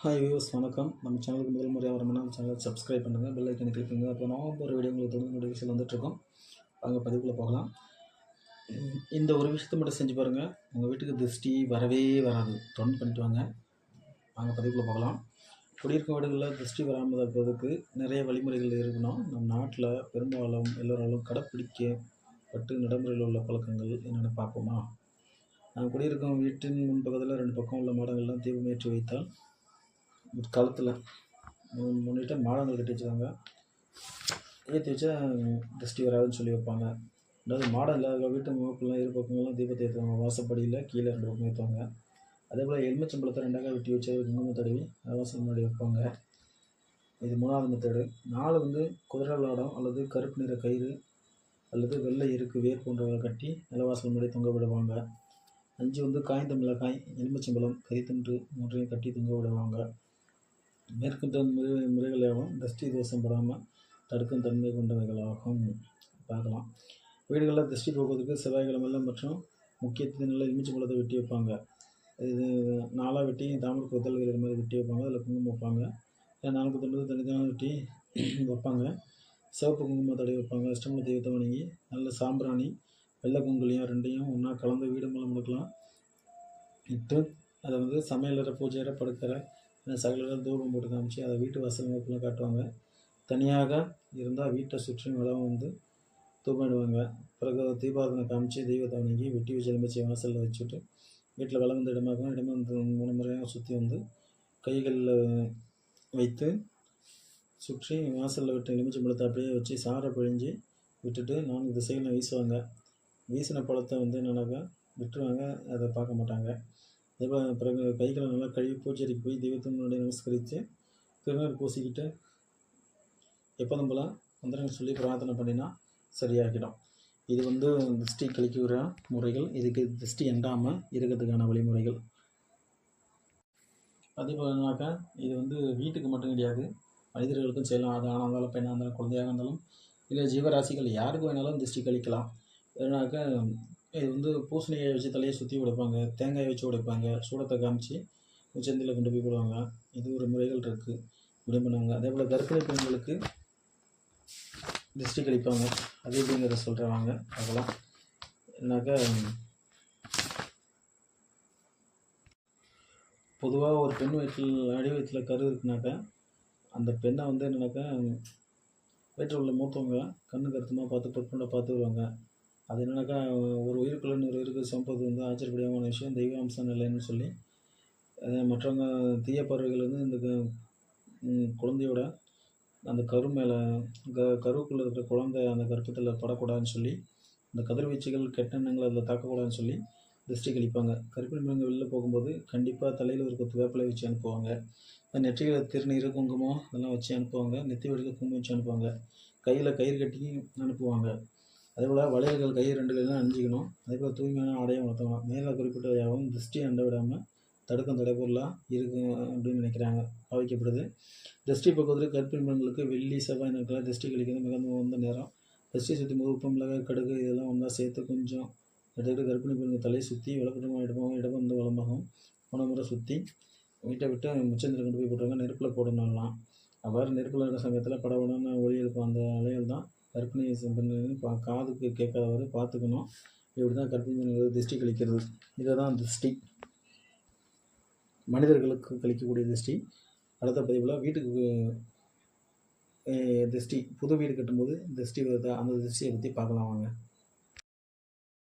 Hi viewers வணக்கம். நம்ம சேனலுக்கு முதல் முறையாக வரணும்னா நம்ம சேனலை சப்ஸ்கிரைப் பண்ணுங்கள், பெல் ஐக்கனை கிளிக் பண்ணுங்கள். அப்போ நான் ஒரு வீடியோ உங்களுக்கு தொடர்ந்து நோட்டிஃபிகேஷன் வந்துட்டுருக்கோம். வாங்க பதிவுக்குள்ளே போகலாம். இந்த ஒரு விஷயத்தை மட்டும் செஞ்சு பாருங்கள், உங்கள் வீட்டுக்கு திருஷ்டி வரவே வராது. தொடர்ந்து பண்ணிட்டு வாங்க. வாங்க பதிவுக்குள்ளே போகலாம். குடியிருக்கும் வீடுகளில் திருஷ்டி வராமல் இருப்பதற்கு நிறைய வழிமுறைகள் இருக்கணும். நம் நாட்டில் பெரும்பாலும் எல்லோராலும் கடைப்பிடிக்கப்பட்டு நடைமுறையில் உள்ள பழக்கங்கள் என்னென்னு பார்ப்போமா? நான் குடியிருக்கும் வீட்டின் முன்பக்கத்தில் 2 பக்கம் உள்ள மாடங்கள்லாம் தீபம் ஏற்றி வைத்தால் காலத்தில் முன்னிட்டு மாடங்கள் கட்டி வச்சுருக்காங்க. ஏற்றி வச்சா திருஷ்டி வராதுன்னு சொல்லி வைப்பாங்க. அதாவது மாடம் இல்லாத வீட்டு முகப்பெல்லாம் இரு பக்கங்கள்லாம் தீபத்தை ஏற்றுவாங்க. வாசப்படியில் கீழே 2 பக்கம் ஏற்றுவாங்க. அதே போல் எலுமிச்சம்பழத்தை 2ஆக வெட்டி வச்சு குங்குமம் தடவி வாசல் முன்னாடி வைப்பாங்க. இது 3வது மெத்தடு. 4 வந்து குதிரை லாடம் அல்லது கருப்பு நிற கயிறு அல்லது வெள்ளை இருக்கு வேர் போன்றவரை கட்டி நிலவாசல் முன்னாடி தொங்க விடுவாங்க. 5 வந்து காய்ந்த மிளகாய், எலுமிச்சம்பழம், கறித்துண்டு 3ஐயும் கட்டி தொங்க விடுவாங்க. மேற்கொண்ட முறைகளாகவும் திருஷ்டி தோஷம் படாமல் தடுக்கும் தன்மை கொண்டவைகளாகும். பார்க்கலாம். வீடுகளில் திருஷ்டி போக்குவதற்கு செவ்வாய்க்கிழமையில் மற்றும் முக்கிய தினங்களில் எலுமிச்சம்பழத்தை வெட்டி வைப்பாங்க. இது 4ஆக வெட்டி தாமரை கொத்தல்கள் மாதிரி வெட்டி வைப்பாங்க. அதில் குங்குமம் வைப்பாங்க. 4 துண்டு தனித்தனியாக வெட்டி வைப்பாங்க. சிவப்பு குங்குமம் தடவி வைப்பாங்க. அஷ்டம தெய்வத்தை வணங்கி நல்ல சாம்பிராணி வெள்ளை குங்குலியம் 2ஐயும் ஒன்றா கலந்து வீடு மூலம் முடுக்கலாம் இட்டு அதை வந்து சமையலறை பூஜை படுக்கிற சகல தூபம் போட்டு காமிச்சு அதை வீட்டு வாசல் முகப்பெல்லாம் காட்டுவாங்க. தனியாக இருந்தால் வீட்டை சுற்றி வளம் வந்து தூபிடுவாங்க. பிறகு தீபாரதனை காமிச்சு தெய்வத்தை வணங்கி வெட்டி வச்சு எலுமிச்சை வாசலில் வச்சுட்டு வீட்டில் வளம் வந்து இடமாகும். வந்து 3 முறையாக சுற்றி வந்து கைகளில் வைத்து சுற்றி வாசலில் விட்டு எலுமிச்சம்பழத்தை அப்படியே வச்சு சாரை பிழிஞ்சு விட்டுட்டு 4 திசைகளில் வீசுவாங்க. வீசின பழத்தை வந்து என்னன்னாக்கா விட்டுருவாங்க, அதை பார்க்க மாட்டாங்க. அதேபோல் பிறகு கைகளை நல்லா கழுவி பூஜைக்கு போய் தெய்வத்தின் முன்னாடி நமஸ்கரித்து திருநீர் பூசிக்கிட்டு எப்போதும் போல் மந்திரங்கள் சொல்லி பிரார்த்தனை பண்ணினா சரியாகிடும். இது வந்து திருஷ்டி கழிக்கிற முறைகள். இதுக்கு திருஷ்டி எண்டாமல் இருக்கிறதுக்கான வழிமுறைகள். அதே போலனாக்கா இது வந்து வீட்டுக்கு மட்டும் கிடையாது, மனிதர்களுக்கும் செய்யலாம். அது ஆணாக இருந்தாலும் பெண்ணாக இருந்தாலும் குழந்தையாக இருந்தாலும் இல்லை ஜீவராசிகள் யாருக்கு வேணாலும் திருஷ்டி கழிக்கலாம். ஏன்னாக்கா இது வந்து பூசணியை வச்சு தலையை சுற்றி உடைப்பாங்க, தேங்காயை வச்சு உடைப்பாங்க, சூடத்தை காமிச்சு உச்சந்தியில் கொண்டு போய் போடுவாங்க. இது ஒரு முறைகள் இருக்குது, இப்படி பண்ணுவாங்க. அதே போல் கர்ப்பிணி பெண்களுக்கு திருஷ்டி கழிப்பாங்க. அது எப்படிங்கிறத சொல்கிறாங்க பார்க்கலாம். என்னாக்கா பொதுவாக ஒரு பெண் வயிற்றில் அடி வயிற்றில் கரு இருக்குனாக்கா அந்த பெண்ணை வந்து என்னன்னாக்கா வயிற்றில் உள்ள மூத்தவங்க கண்ணு கருத்துமாக பார்த்து பொற்புண்டை பார்த்து வருவாங்க. அது என்னன்னாக்கா ஒரு உயிருக்குள்ள இன்னொரு உயிருக்கு சம்பது வந்து ஆச்சரியப்படியான விஷயம், தெய்வ அம்சம் நிலைன்னு சொல்லி மற்றவங்க தீய பறவைகள் வந்து இந்த குழந்தையோட அந்த கரு மேலே கருவுக்குள்ளே இருக்கிற குழந்தை அந்த கர்ப்பத்தில் படக்கூடாதுன்னு சொல்லி அந்த கதிர்வீச்சுகள் கெட்ட எண்ணங்கள் அதில் தாக்கக்கூடாதுன்னு சொல்லி திருஷ்டி கழிப்பாங்க. கர்ப்பிணி பெண்கள் வெளியில் போகும்போது கண்டிப்பாக தலையில் ஒரு கொத்து வேப்பிலை வச்சு அனுப்புவாங்க. நெற்றியில் திருநீர் குங்குமம் இதெல்லாம் வச்சு அனுப்புவாங்க. நெத்தி வடிக்க குங்குமம் வச்சு அனுப்புவாங்க. கையில் கயிறு கட்டி அனுப்புவாங்க. அதேபோல் வளையல்கள் கை 2 கையிலும் அணிஞ்சிக்கணும். அதேபோல் தூய்மையான ஆடையை வளர்த்தணும். மேலே குறிப்பிட்டவையாகவும் திருஷ்டி அண்ட விடாமல் தடுக்கும் தடைப்பொருளாக இருக்கும் அப்படின்னு நினைக்கிறாங்க, பாவிக்கப்படுது. திருஷ்டி போக்குவதற்கு கர்ப்பிணி பெண்களுக்கு வெள்ளி செவ்வாய் நாட்களில் திருஷ்டி கழிக்கிறது மிக உகந்த நேரம். திருஷ்டி சுற்றி போது உப்பு மிளகாய் கடுகு இதெல்லாம் ஒன்றா சேர்த்து கொஞ்சம் எடுத்துக்கிட்டு கர்ப்பிணி பெண்கள் தலையை சுற்றி வலப்பட்டமாக இடம் வந்து வளமாகவும் 3 முறை சுற்றி வீட்டை விட்டு முச்சந்தில் கொண்டு போய் போட்டுருவாங்க. நெருப்பில் போடணும்லாம். அவ்வாறு நெருப்பில் இருக்கிற சமயத்தில் படபடன்னு ஒளி எழுக்கும். அந்த அலைகள் தான் கர்ப்பிணி பெண்கள் காதுக்கு கேட்காதவாறு பார்த்துக்கணும். இப்படி தான் கர்ப்பிணி பெண்களுக்கு திருஷ்டி கழிக்கிறது. இதை தான் திருஷ்டி, மனிதர்களுக்கு கழிக்கக்கூடிய திருஷ்டி. அடுத்த பதிவில் வீட்டுக்கு திருஷ்டி புது வீடு கட்டும்போது திருஷ்டி அந்த திருஷ்டியை பற்றி பார்க்கலாம் வாங்க.